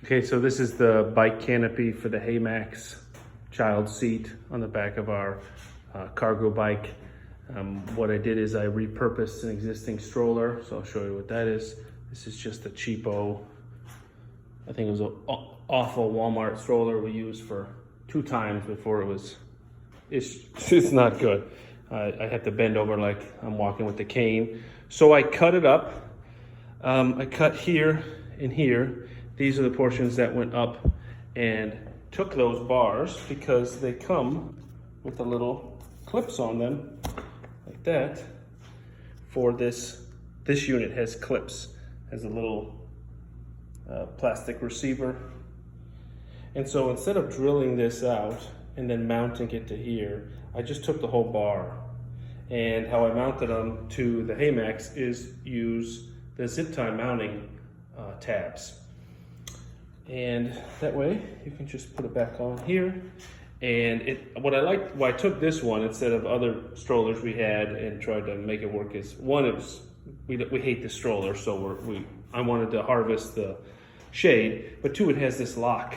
Okay, so this is the bike canopy for the Hamax child seat on the back of our cargo bike. What I did is I repurposed an existing stroller, so I'll show you what that is. This is just a cheapo, I think it was an awful Walmart stroller we used for 2 times before it's not good. I had to bend over like I'm walking with the cane. So I cut it up. I cut here and here. These are the portions that went up, and took those bars because they come with the little clips on them like that. For this unit has clips, has a little plastic receiver. And so instead of drilling this out and then mounting it to here, I just took the whole bar. And how I mounted them to the Hamax is use the zip tie mounting tabs. And that way you can just put it back on here. And what I liked, why I took this one instead of other strollers we had and tried to make it work, is one, we hate the stroller, so I wanted to harvest the shade, but 2, it has this lock,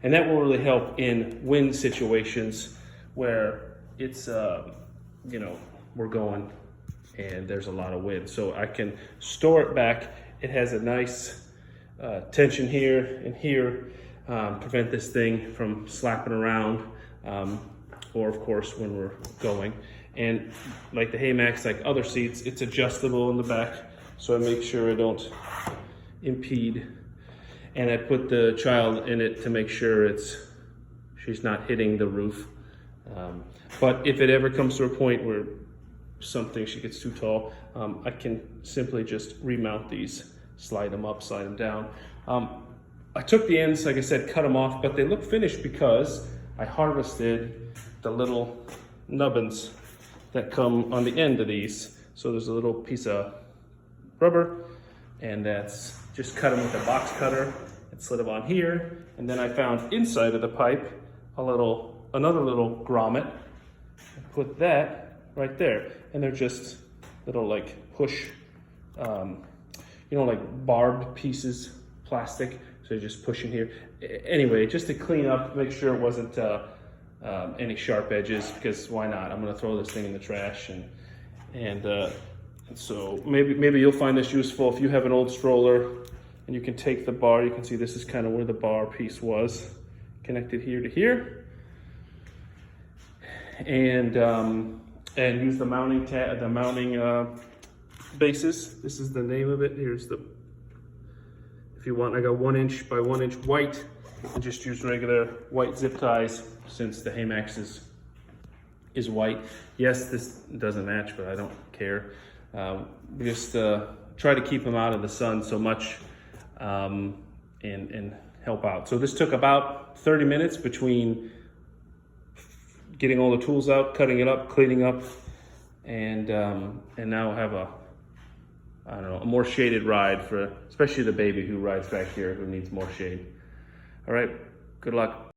and that will really help in wind situations where it's we're going and there's a lot of wind, so I can store it back. It has a nice tension here and here, prevent this thing from slapping around, or of course when we're going. And like the Hamax, like other seats, it's adjustable in the back, so I make sure I don't impede. And I put the child in it to make sure she's not hitting the roof. But if it ever comes to a point where she gets too tall, I can simply just remount these, slide them up, slide them down. I took the ends, like I said, cut them off, but they look finished because I harvested the little nubbins that come on the end of these. So there's a little piece of rubber, and that's just cut them with a box cutter and slid them on here. And then I found inside of the pipe another little grommet, and put that right there. And they're just little like push, like barbed pieces, plastic. So you're just pushing here. Anyway, just to clean up, make sure it wasn't any sharp edges, because why not? I'm gonna throw this thing in the trash, and so maybe you'll find this useful if you have an old stroller and you can take the bar. You can see this is kind of where the bar piece was, connected here to here, and use the mounting bases. This is the name of it. If you want, I got 1 inch by 1 inch white, and just use regular white zip ties since the Hamax is white. Yes, this doesn't match, but I don't care. Just try to keep them out of the sun so much, and help out. So this took about 30 minutes between getting all the tools out, cutting it up, cleaning up, and now I have a more shaded ride for especially the baby who rides back here, who needs more shade. All right, good luck.